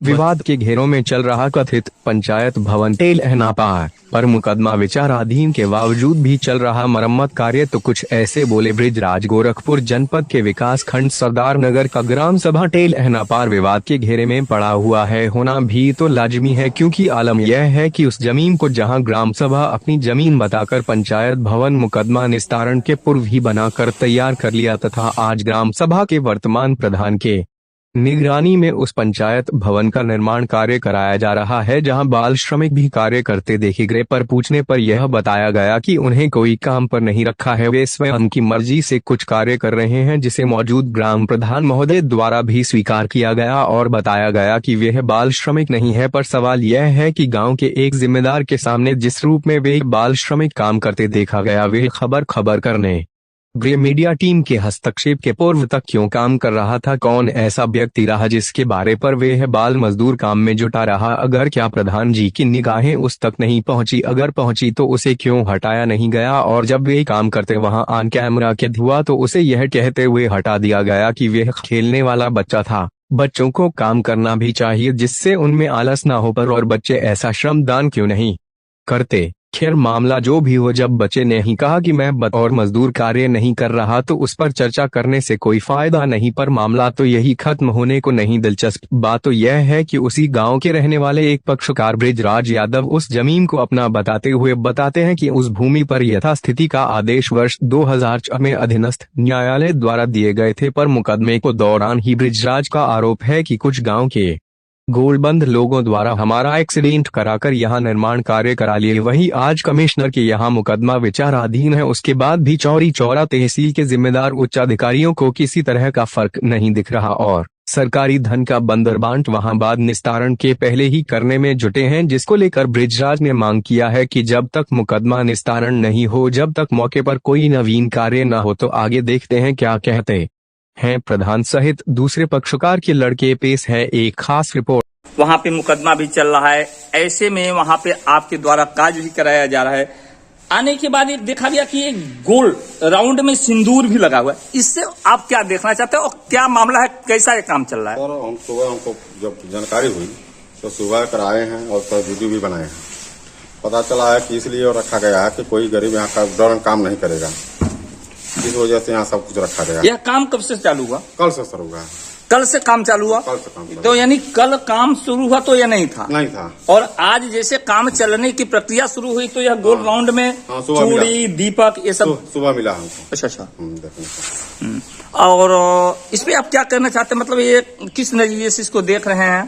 विवाद के घेरों में चल रहा कथित पंचायत भवन टेलहना पार पर मुकदमा विचाराधीन के बावजूद भी चल रहा मरम्मत कार्य, तो कुछ ऐसे बोले बृजराज। गोरखपुर जनपद के विकास खंड सरदार नगर का ग्राम सभा टेलहना पार विवाद के घेरे में पड़ा हुआ है। होना भी तो लाजमी है, क्योंकि आलम यह है कि उस जमीन को जहां ग्राम सभा अपनी जमीन बताकर पंचायत भवन मुकदमा निस्तारण के पूर्व ही बनाकर तैयार कर लिया, तथा आज ग्राम सभा के वर्तमान प्रधान के निगरानी में उस पंचायत भवन का निर्माण कार्य कराया जा रहा है, जहां बाल श्रमिक भी कार्य करते देखे गए। पर पूछने पर यह बताया गया कि उन्हें कोई काम पर नहीं रखा है, वे स्वयं की मर्जी से कुछ कार्य कर रहे हैं, जिसे मौजूद ग्राम प्रधान महोदय द्वारा भी स्वीकार किया गया और बताया गया कि वह बाल श्रमिक नहीं है। पर सवाल यह है कि गाँव के एक जिम्मेदार के सामने जिस रूप में वे बाल श्रमिक काम करते देखा गया, वे खबर करने गृह मीडिया टीम के हस्तक्षेप के पूर्व तक क्यों काम कर रहा था? कौन ऐसा व्यक्ति रहा जिसके बारे पर वे बाल मजदूर काम में जुटा रहा? अगर क्या प्रधान जी की निगाहें उस तक नहीं पहुंची? अगर पहुंची तो उसे क्यों हटाया नहीं गया? और जब वे काम करते वहां ऑन कैमरा कैद हुआ तो उसे यह कहते हुए हटा दिया गया कि वह खेलने वाला बच्चा था। बच्चों को काम करना भी चाहिए जिससे उनमें आलस ना हो, पर और बच्चे ऐसा श्रमदान क्यों नहीं करते? खैर, मामला जो भी हो, जब बच्चे ने ही कहा कि मैं बतौर मजदूर कार्य नहीं कर रहा तो उस पर चर्चा करने से कोई फायदा नहीं। पर मामला तो यही खत्म होने को नहीं। दिलचस्प बात तो यह है कि उसी गांव के रहने वाले एक पक्षकार बृजराज यादव उस जमीन को अपना बताते हुए बताते हैं कि उस भूमि पर यथास्थिति का आदेश वर्ष 2004 में अधीनस्थ न्यायालय द्वारा दिए गए थे। पर मुकदमे को दौरान ही बृजराज का आरोप है कि कुछ गाँव के गोलबंद लोगों द्वारा हमारा एक्सीडेंट कराकर यहाँ निर्माण कार्य करा लिए। वही आज कमिश्नर के यहाँ मुकदमा विचाराधीन है। उसके बाद भी चौरी चौरा तहसील के जिम्मेदार उच्च अधिकारियों को किसी तरह का फर्क नहीं दिख रहा और सरकारी धन का बंदरबांट वहाँ बाद निस्तारण के पहले ही करने में जुटे हैं, जिसको लेकर बृजराज ने मांग किया है कि जब तक मुकदमा निस्तारण नहीं हो, जब तक मौके पर कोई नवीन कार्य न हो, तो आगे देखते हैं क्या कहते हैं प्रधान सहित दूसरे पक्षकार के लड़के। पेश है एक खास रिपोर्ट। वहाँ पे मुकदमा भी चल रहा है, ऐसे में वहाँ पे आपके द्वारा कार्य भी कराया जा रहा है। आने के बाद एक देखा गया कि एक गोल राउंड में सिंदूर भी लगा हुआ है। इससे आप क्या देखना चाहते हैं और क्या मामला है, कैसा ये काम चल रहा है? सर, हम सुबह हमको जब जानकारी हुई तो सुबह कराए हैं और वीडियो भी बनाए हैं। पता चला है कि इसलिए रखा गया है कि कोई गरीब यहाँ का दौरान काम नहीं करेगा, इस वजह से यहाँ सब कुछ रखा गया। यह काम कब से चालू हुआ? कल से शुरू हुआ। कल से काम चालू हुआ? कल से काम चालू। तो यानी कल काम शुरू हुआ तो यह नहीं था? नहीं था। और आज जैसे काम चलने की प्रक्रिया शुरू हुई तो यह गोल राउंड में चूड़ी, दीपक, ये सब सुबह मिला हमको। अच्छा। और इसमें आप क्या कहना चाहते हैं? मतलब ये किस नजरिए से इसको देख रहे हैं?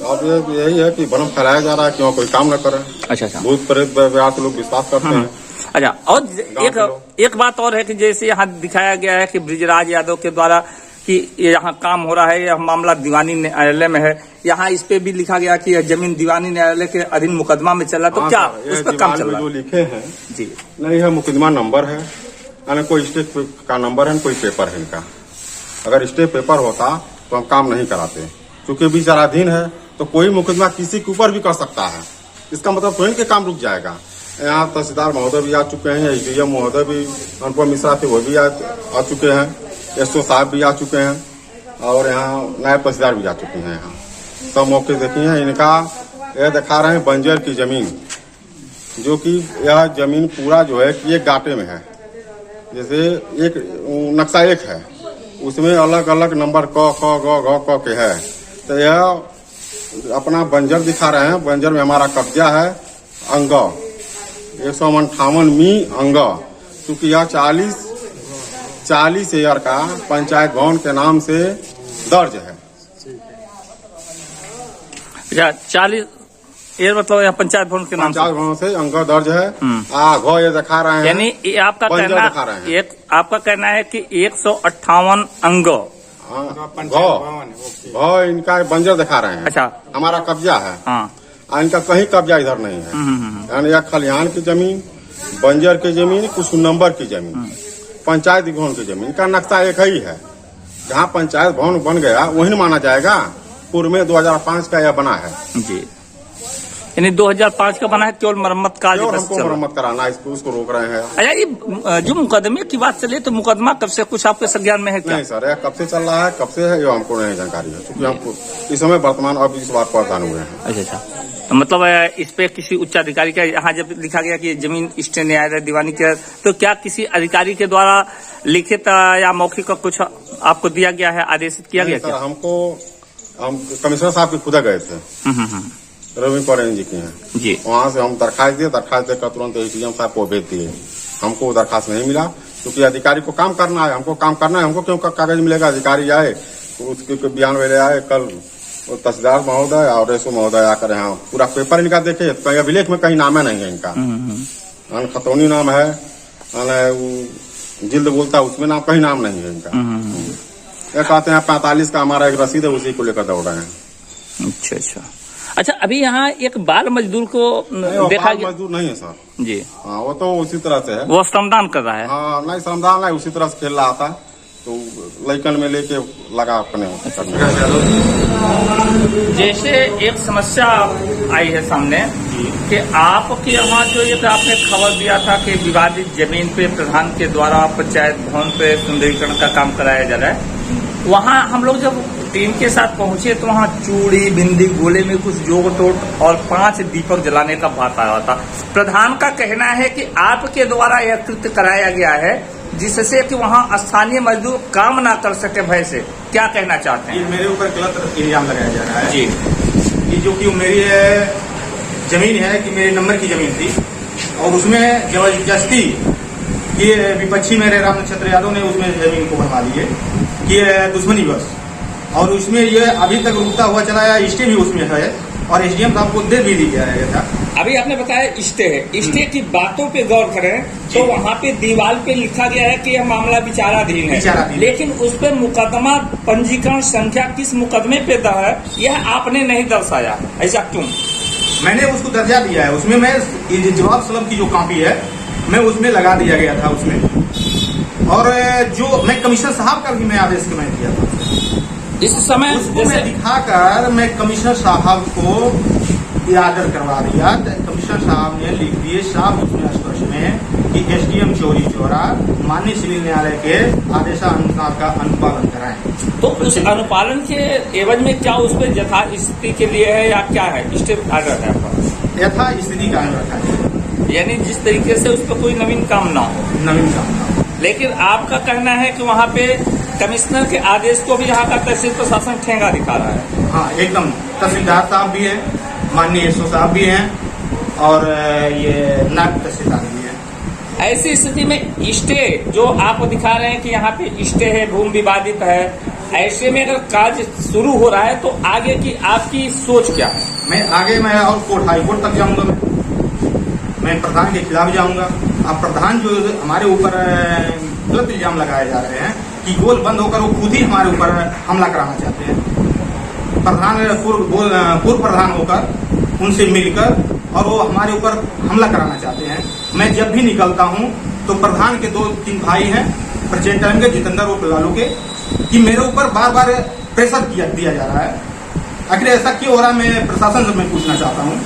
अब यही है कि भ्रम फैलाया जा रहा है, क्यों कोई काम न करे। अच्छा। भूत प्रेत लोग विश्वास करते हैं। अच्छा, और एक बात और है कि जैसे यहाँ दिखाया गया है कि बृजराज यादव के द्वारा कि यहाँ काम हो रहा है, यह मामला दीवानी न्यायालय में है। यहाँ इस पे भी लिखा गया कि यह जमीन दीवानी न्यायालय के अधीन मुकदमा में चल रहा है, तो क्या उस पर काम चल रहा है? जो लिखे हैं जी नहीं है, मुकदमा नंबर है, यानी कोई स्टेट का नंबर है, कोई पेपर है इनका। अगर स्टेट पेपर होता तो हम काम नहीं कराते। क्योंकि विचाराधीन है तो कोई मुकदमा किसी के ऊपर भी कर सकता है। इसका मतलब थोड़ी कि काम रुक जाएगा। यहाँ तहसीलदार महोदय भी आ चुके हैं, एसडीएम महोदय भी, अनुपम मिश्रा थे वो भी आ चुके हैं, एसओ साहब भी आ चुके हैं और यहाँ नायब तहसीलदार भी आ चुके हैं। यहाँ सब मौके देखे हैं। इनका यह दिखा रहे हैं बंजर की जमीन, जो कि यह जमीन पूरा जो है कि एक गाटे में है। जैसे एक नक्शा एक है, उसमें अलग अलग नंबर क ग के है, तो यह अपना बंजर दिखा रहे हैं। बंजर में हमारा कब्जा है अंग 158 मी अंग, क्योंकि यह 40 एकड़ का पंचायत भवन के नाम से दर्ज है। 40 ये मतलब यहाँ पंचायत भवन के नाम पंचायत भवन से अंग दर्ज है। घ ये दिखा रहे हैं, यानी आपका कहना है कि 158 अंग घ इनका बंजर दिखा रहे हैं। अच्छा, हमारा कब्जा है। हाँ, इनका कहीं कब्जा इधर नहीं है। यानी यह खलिहान की जमीन, बंजर की जमीन, कुछ नंबर की जमीन, पंचायत भवन की जमीन का नक्शा एक ही है। जहाँ पंचायत भवन बन गया वही माना जाएगा। पूर्व में 2005 का यह बना है। जी। यानी 2005 का बना है, केवल मरम्मत कार्य और बस हमको चल रहा है। मरम्मत कराना है, इसको उसको रोक रहे हैं। अच्छा, ये जो मुकदमे की बात चले तो मुकदमा कब से कुछ आपके संज्ञान में है क्या? नहीं सर, यह कब से चल रहा है, कब से है, ये हमको नहीं जानकारी है, क्योंकि हमको इस समय वर्तमान अब इस बात पर प्रधान हुए हैं। अच्छा अच्छा, तो मतलब इस पे किसी उच्च अधिकारी का, यहाँ जब लिखा गया कि जमीन स्टे न्यायालय दीवानी के, तो क्या किसी अधिकारी के द्वारा लिखित या मौखिक का कुछ आपको दिया गया है, आदेशित किया गया सर, क्या? हम कमिश्नर साहब के खुद गए थे, रवि पौडेन जी के हैं जी। वहाँ से हम दरखास्त देकर तुरंत एसडीएम साहब को भेज दिए। हमको दरखास्त नहीं मिला, क्योंकि अधिकारी को काम करना है, हमको काम करना है, हमको क्यों कागज मिलेगा? अधिकारी आए तो उसके बयान वेले आए, कल तहसीलदार महोदय और एसओ महोदय आकर यहाँ पूरा पेपर इनका देखे, कहीं अभिलेख में कहीं नाम नहीं है इनका, खतौनी नाम है, जिल्द बोलता है उसमें नाम, कहीं नाम नहीं है इनका। ये कहते हैं 45 का हमारा एक रसीद है, उसी को लेकर दौड़ रहे हैं। अच्छा अच्छा अच्छा, अभी यहाँ एक बाल मजदूर को देखा गया। मजदूर नहीं है सर जी। हाँ, वो तो उसी तरह से है, वो श्रमदान कर रहा है। हाँ नहीं, श्रमदान नहीं, उसी तरह से खेल रहा था, तो लइकन में लेके लगा अपने जैसे एक समस्या आई है सामने कि आपके यहाँ जो एक आपने खबर दिया था कि विवादित जमीन पे प्रधान के द्वारा पंचायत भवन पे सुंदरीकरण का काम कराया जा रहा है, वहाँ हम लोग जब टीम के साथ पहुंचे तो वहाँ चूड़ी, बिंदी, गोले में कुछ जोड़ तोड़ और 5 दीपक जलाने का बात आया था। प्रधान का कहना है कि आपके द्वारा यह कृत्य कराया गया है, जिससे कि वहाँ स्थानीय मजदूर काम ना कर सके भय से। क्या कहना चाहते हैं? ये मेरे ऊपर गलत इल्जाम लगाया जा रहा है जी। कि जो कि मेरी जमीन है कि मेरे नंबर की जमीन थी, और उसमें जबरदस्ती ये विपक्षी मेरे राम नक्षत्र यादव ने उसमें जमीन को बनवा दी है कि दुश्मनी बस, और उसमें ये अभी तक रुकता हुआ चला है, स्टे भी उसमें है, और एसडीएम साहब को दे भी दिया था। अभी आपने बताया स्टे है, स्टे की बातों पे गौर करें तो वहाँ पे दीवार पे लिखा गया है कि यह मामला विचाराधीन है, लेकिन उस पर मुकदमा पंजीकरण संख्या किस मुकदमे पे दर्ज है यह आपने नहीं दर्शाया, ऐसा क्यों? मैंने उसको दर्जा दिया है, उसमें मैं जवाब सलब की जो कॉपी है मैं उसमें लगा दिया गया था उसमें, और जो मैं कमिश्नर साहब का भी मैं आदेश मैं किया था इस समय उसको मैं दिखाकर मैं कमिश्नर साहब को यादर करवा दिया। कमिश्नर साहब ने लिख दिए साहब उसमें स्पष्ट में कि एसडीएम चौरी चौरा माननीय सिविल न्यायालय के आदेशानुसार का अनुपालन कराएं। तो उस अनुपालन के एवज में क्या उस पर यथा स्थिति के लिए है या क्या है? स्टेप आर्डर है आपका? यथा स्थिति कायम रखा है, यानी जिस तरीके से उस पर कोई नवीन काम ना हो। नवीन काम ना हो। लेकिन आपका कहना है कि वहाँ पे कमिश्नर के आदेश को भी यहाँ का तहसील प्रशासन ठेंगा दिखा रहा है। हाँ एकदम, तहसीलदार साहब भी है, माननीय एसओ साहब भी हैं, और ये नायब तहसीलदार भी है। ऐसी स्थिति में स्टे जो आप दिखा रहे हैं कि यहाँ पे स्टे है, भूमि विवादित है, ऐसे में अगर कार्य शुरू हो रहा है तो आगे की आपकी सोच क्या है? मैं और कोर्ट, हाई कोर्ट तक जाऊंगा, मैं प्रधान के खिलाफ जाऊंगा। अब प्रधान जो हमारे ऊपर गलत इल्जाम लगाए जा रहे हैं कि गोल बंद होकर वो खुद ही हमारे ऊपर हमला कराना चाहते हैं। प्रधान पूर्व प्रधान होकर उनसे मिलकर और वो हमारे ऊपर हमला कराना चाहते हैं। मैं जब भी निकलता हूं तो प्रधान के 2-3 भाई हैं, प्रेसिडेंट के जितेंद्र और लालू के, कि मेरे ऊपर बार बार प्रेशर दिया जा रहा है। आखिर ऐसा क्यों हो रहा है, मैं प्रशासन से मैं पूछना चाहता हूँ।